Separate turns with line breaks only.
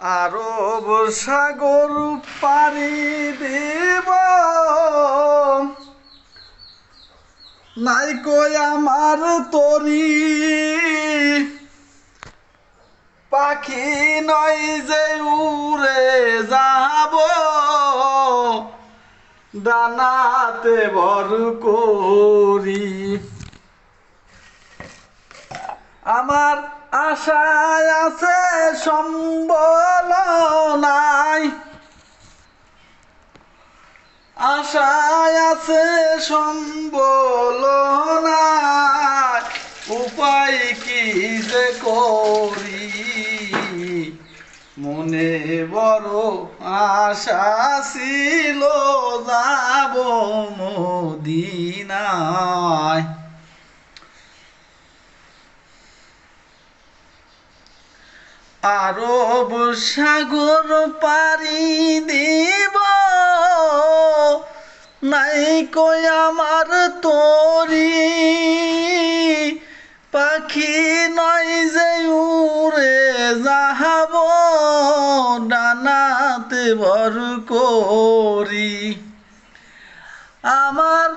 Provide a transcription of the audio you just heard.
আরব সাগর পাড়ি দিব নাই কই আমার তরি পাখি নয় যে উড়ে যাব ডানাতে ভর করি আমার আশায় আছে সম্বল নাই আশায় আছে সম্বল নাই উপায় কি যে করি মনে বড় আশা ছিল যাব মদিনায় আরব সাগর পাড়ি দিব নাই কই আমার তরি পাখি নয় যে উড়ে যাব ডানাতে ভর করি আমার